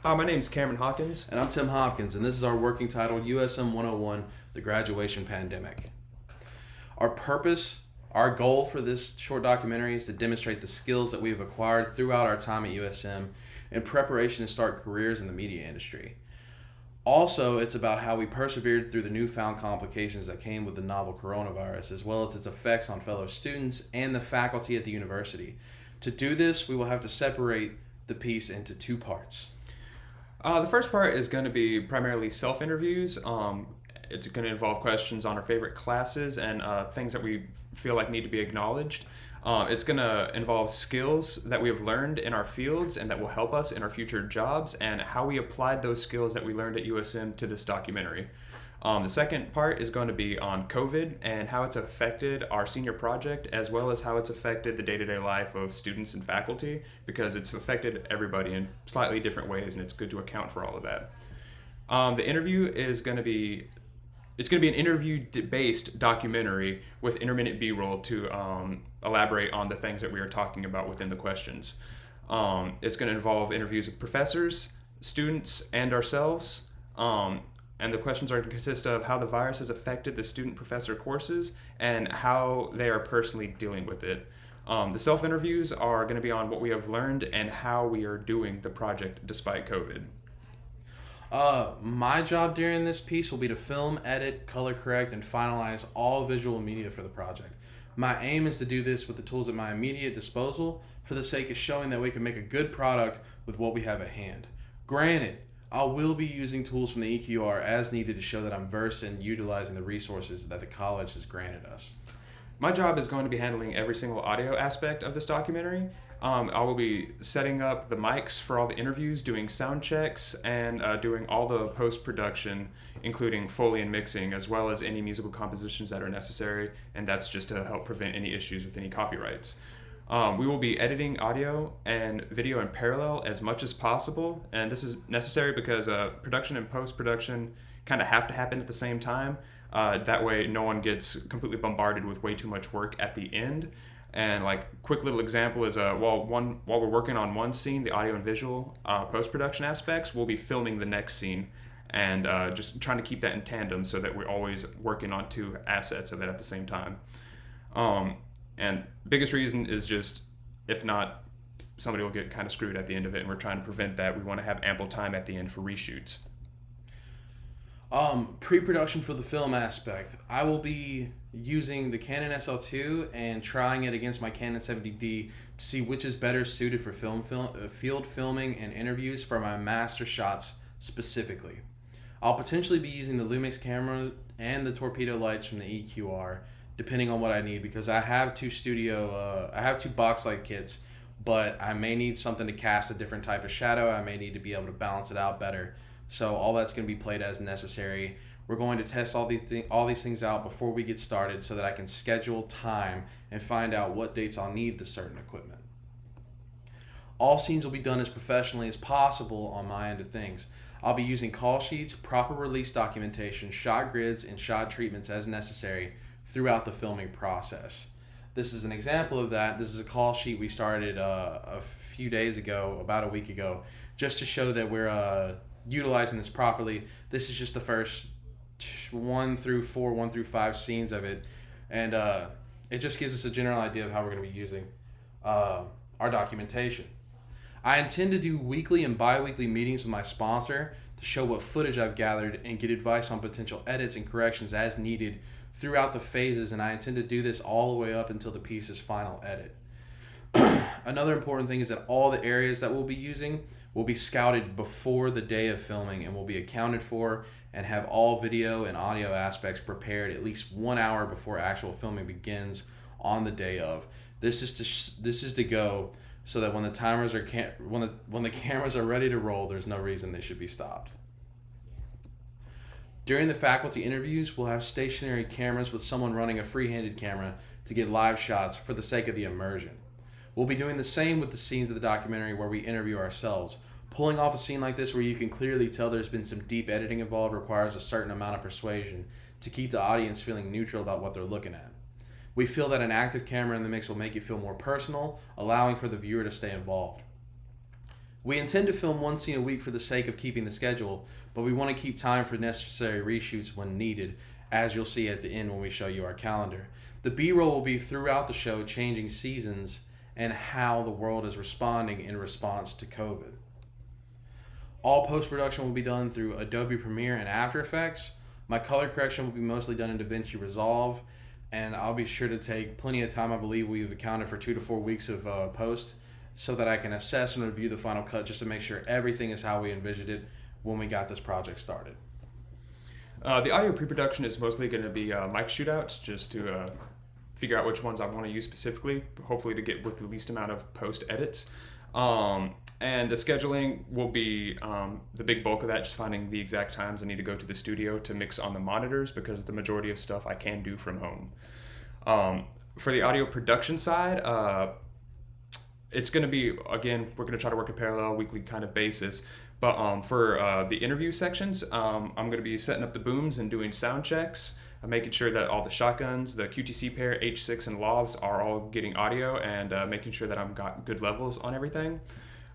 My name's Cameron Hawkins. And I'm Tim Hopkins, and this is our working title, USM 101, The Graduation Pandemic. Our purpose, our goal for this short documentary is to demonstrate the skills that we have acquired throughout our time at USM in preparation to start careers in the media industry. Also, it's about how we persevered through the newfound complications that came with the novel coronavirus, as well as its effects on fellow students and the faculty at the university. To do this, we will have to separate the piece into two parts. The first part is going to be primarily self-interviews. It's going to involve questions on our favorite classes and things that we feel like need to be acknowledged. It's going to involve skills that we have learned in our fields and that will help us in our future jobs and how we applied those skills that we learned at USM to this documentary. The second part is going to be on COVID and how it's affected our senior project, as well as how it's affected the day-to-day life of students and faculty, because it's affected everybody in slightly different ways, and it's good to account for all of that. The interview is going to be an interview-based documentary with intermittent B-roll to elaborate on the things that we are talking about within the questions. It's going to involve interviews with professors, students, and ourselves. And the questions are going to consist of how the virus has affected the student-professor courses and how they are personally dealing with it. The self-interviews are going to be on what we have learned and how we are doing the project despite COVID. My job during this piece will be to film, edit, color correct, and finalize all visual media for the project. My aim is to do this with the tools at my immediate disposal for the sake of showing that we can make a good product with what we have at hand. Granted, I will be using tools from the EQR as needed to show that I'm versed in utilizing the resources that the college has granted us. My job is going to be handling every single audio aspect of this documentary. I will be setting up the mics for all the interviews, doing sound checks, and doing all the post-production, including Foley and mixing, as well as any musical compositions that are necessary, and that's just to help prevent any issues with any copyrights. We will be editing audio and video in parallel as much as possible, and this is necessary because production and post-production kind of have to happen at the same time. That way no one gets completely bombarded with way too much work at the end. And quick little example is while we're working on one scene, the audio and visual post-production aspects, we'll be filming the next scene and just trying to keep that in tandem so that we're always working on two assets of it at the same time. And biggest reason is just, if not, somebody will get kind of screwed at the end of it, and we're trying to prevent that. We want to have ample time at the end for reshoots. Pre-production for the film aspect. I will be using the Canon SL2 and trying it against my Canon 70D to see which is better suited for field filming and interviews for my master shots specifically. I'll potentially be using the Lumix camera and the torpedo lights from the EQR, depending on what I need, because I have two box light kits, but I may need something to cast a different type of shadow. I may need to be able to balance it out better. So all that's going to be played as necessary. We're going to test all these things out before we get started so that I can schedule time and find out what dates I'll need the certain equipment. All scenes will be done as professionally as possible on my end of things. I'll be using call sheets, proper release documentation, shot grids, and shot treatments as necessary throughout the filming process. This is an example of that. This is a call sheet we started a few days ago, about a week ago, just to show that we're utilizing this properly. This is just the first 1 through 5 scenes of it, and it just gives us a general idea of how we're going to be using our documentation. I intend to do weekly and bi-weekly meetings with my sponsor to show what footage I've gathered and get advice on potential edits and corrections as needed throughout the phases, and I intend to do this all the way up until the piece's final edit. Another important thing is that all the areas that we'll be using will be scouted before the day of filming and will be accounted for, and have all video and audio aspects prepared at least 1 hour before actual filming begins on the day of. This is to go so that when the cameras are ready to roll, there's no reason they should be stopped. During the faculty interviews, we'll have stationary cameras with someone running a free-handed camera to get live shots for the sake of the immersion. We'll be doing the same with the scenes of the documentary where we interview ourselves. Pulling off a scene like this where you can clearly tell there's been some deep editing involved requires a certain amount of persuasion to keep the audience feeling neutral about what they're looking at. We feel that an active camera in the mix will make it feel more personal, allowing for the viewer to stay involved. We intend to film one scene a week for the sake of keeping the schedule, but we want to keep time for necessary reshoots when needed, as you'll see at the end when we show you our calendar. The B-roll will be throughout the show, changing seasons and how the world is responding in response to COVID. All post-production will be done through Adobe Premiere and After Effects. My color correction will be mostly done in DaVinci Resolve, and I'll be sure to take plenty of time. I believe we've accounted for 2 to 4 weeks of post, so that I can assess and review the final cut just to make sure everything is how we envisioned it when we got this project started. The audio pre-production is mostly going to be mic shootouts, just to figure out which ones I want to use specifically, hopefully to get with the least amount of post edits. And the scheduling will be the big bulk of that, just finding the exact times I need to go to the studio to mix on the monitors, because the majority of stuff I can do from home. For the audio production side, it's going to be, again, we're going to try to work a parallel weekly kind of basis. But for the interview sections, I'm going to be setting up the booms and doing sound checks, making sure that all the shotguns, the QTC pair, H6 and lavs are all getting audio, and making sure that I've got good levels on everything.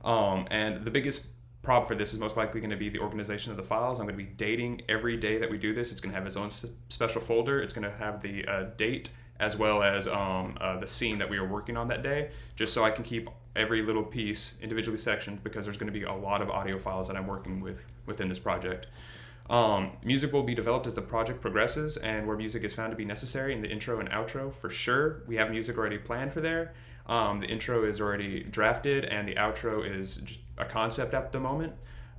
And the biggest problem for this is most likely going to be the organization of the files. I'm going to be dating every day that we do this. It's going to have its own special folder. It's going to have the date as well as the scene that we are working on that day, just so I can keep every little piece individually sectioned, because there's going to be a lot of audio files that I'm working with within this project. Music will be developed as the project progresses, and where music is found to be necessary in the intro and outro, for sure. We have music already planned for there. The intro is already drafted, and the outro is just a concept at the moment.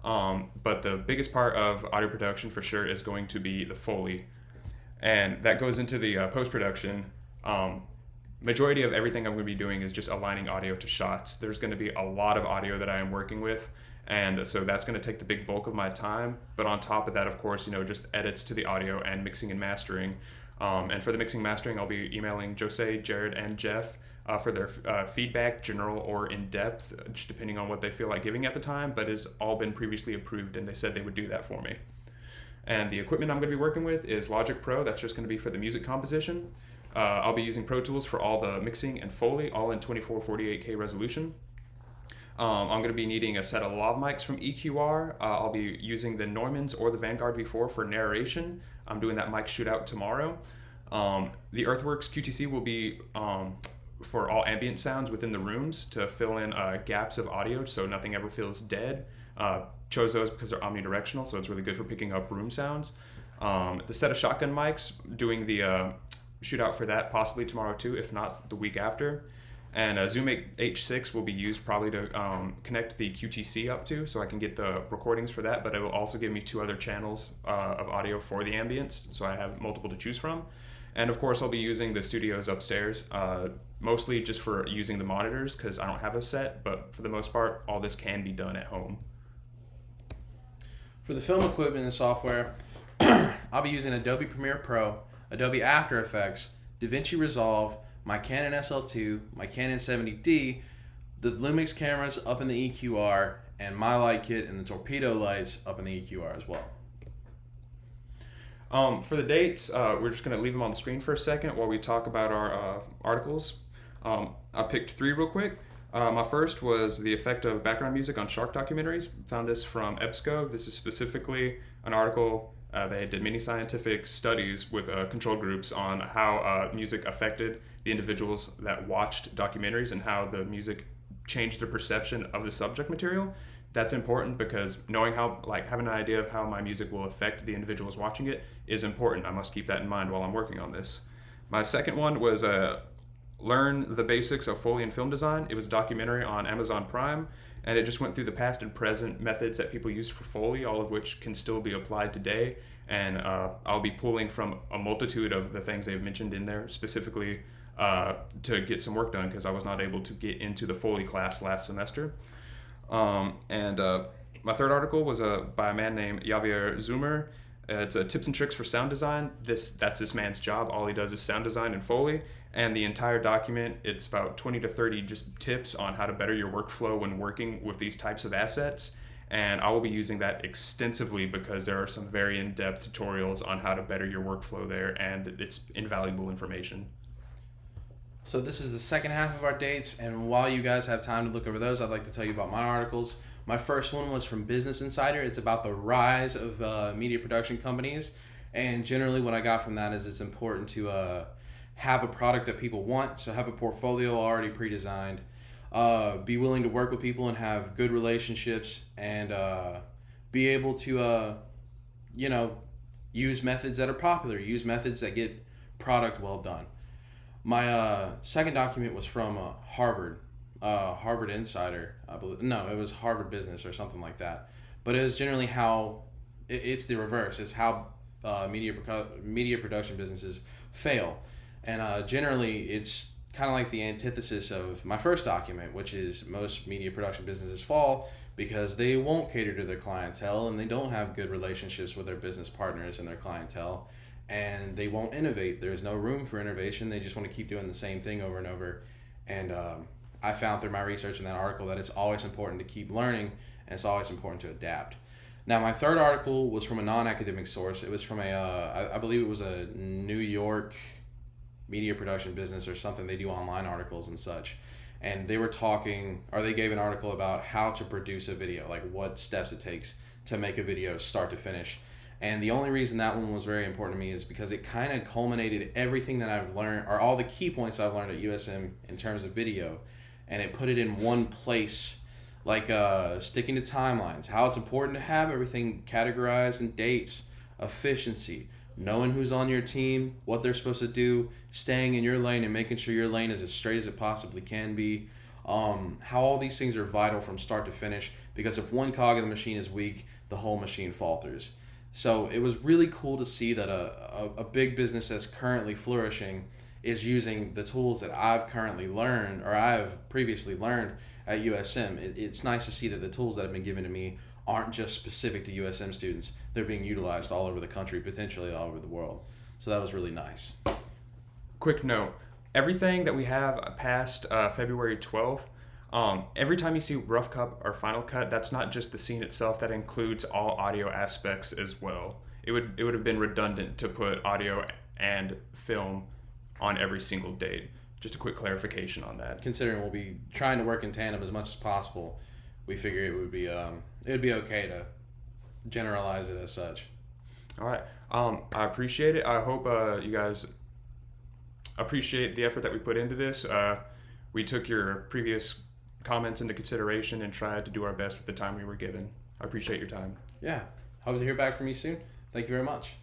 But the biggest part of audio production for sure is going to be the Foley. And that goes into the post-production. Majority of everything I'm going to be doing is just aligning audio to shots. There's going to be a lot of audio that I am working with, and so that's going to take the big bulk of my time. But on top of that, of course, just edits to the audio and mixing and mastering. And for the mixing and mastering, I'll be emailing Jose, Jared, and Jeff for their feedback, general or in-depth, just depending on what they feel like giving at the time, but it's all been previously approved, and they said they would do that for me. And the equipment I'm going to be working with is Logic Pro. That's just going to be for the music composition. I'll be using Pro Tools for all the mixing and Foley, all in 2448K resolution. I'm going to be needing a set of lav mics from EQR. I'll be using the Neumanns or the Vanguard V4 for narration. I'm doing that mic shootout tomorrow. The Earthworks QTC will be for all ambient sounds within the rooms to fill in gaps of audio so nothing ever feels dead. Chose those because they're omnidirectional, so it's really good for picking up room sounds. The set of shotgun mics, doing the shootout for that possibly tomorrow too, if not the week after. And Zoom H6 will be used probably to connect the QTC up to, so I can get the recordings for that, but it will also give me 2 other channels of audio for the ambience, so I have multiple to choose from. And of course I'll be using the studios upstairs, mostly just for using the monitors because I don't have a set, but for the most part all this can be done at home. For the film equipment and software, I'll be using Adobe Premiere Pro, Adobe After Effects, DaVinci Resolve, my Canon SL2, my Canon 70D, the Lumix cameras up in the EQR, and my light kit and the torpedo lights up in the EQR as well. For the dates, we're just going to leave them on the screen for a second while we talk about our articles. I picked 3 real quick. My first was the effect of background music on shark documentaries. Found this from EBSCO. This is specifically an article. They did many scientific studies with control groups on how music affected the individuals that watched documentaries and how the music changed their perception of the subject material. That's important because knowing how, having an idea of how my music will affect the individuals watching it is important. I must keep that in mind while I'm working on this. My second one was Learn the Basics of Foley and Film Design. It was a documentary on Amazon Prime, and it just went through the past and present methods that people use for Foley, all of which can still be applied today. And I'll be pulling from a multitude of the things they've mentioned in there, specifically to get some work done because I was not able to get into the Foley class last semester. My third article was by a man named Javier Zoomer. It's tips and tricks for sound design. That's this man's job. All he does is sound design and Foley. And the entire document, it's about 20 to 30 just tips on how to better your workflow when working with these types of assets. And I will be using that extensively because there are some very in-depth tutorials on how to better your workflow there, and it's invaluable information. So this is the second half of our dates, and while you guys have time to look over those, I'd like to tell you about my articles. My first one was from Business Insider. It's about the rise of media production companies. And generally, what I got from that is it's important to have a product that people want. So have a portfolio already pre-designed. Be willing to work with people and have good relationships, and be able to, use methods that are popular. Use methods that get product well done. My second document was from Harvard Insider, I believe. No, it was Harvard Business or something like that. But it was generally how it's the reverse. It's how media production businesses fail, and generally it's kind of like the antithesis of my first document, which is most media production businesses fall because they won't cater to their clientele and they don't have good relationships with their business partners and their clientele, and they won't innovate. There's no room for innovation. They just want to keep doing the same thing over and over. And I found through my research in that article that it's always important to keep learning, and it's always important to adapt. Now, my third article was from a non-academic source. It was from I believe it was a New York media production business or something. They do online articles and such. And they were they gave an article about how to produce a video, like what steps it takes to make a video start to finish. And the only reason that one was very important to me is because it kind of culminated everything that I've learned, or all the key points I've learned at USM in terms of video, and it put it in one place, like sticking to timelines, how it's important to have everything categorized in dates, efficiency, knowing who's on your team, what they're supposed to do, staying in your lane and making sure your lane is as straight as it possibly can be, how all these things are vital from start to finish, because if one cog of the machine is weak, the whole machine falters. So it was really cool to see that a big business that's currently flourishing is using the tools that I've currently learned, or I've previously learned at USM. It's nice to see that the tools that have been given to me aren't just specific to USM students. They're being utilized all over the country, potentially all over the world. So that was really nice. Quick note, everything that we have past February 12th, every time you see rough cut or final cut, that's not just the scene itself, that includes all audio aspects as well. It would have been redundant to put audio and film on every single date. Just a quick clarification on that. Considering we'll be trying to work in tandem as much as possible, we figure it would be okay to generalize it as such. All right. I appreciate it. I hope you guys appreciate the effort that we put into this. We took your previous comments into consideration and tried to do our best with the time we were given. I appreciate your time. Yeah. Hope to hear back from you soon. Thank you very much.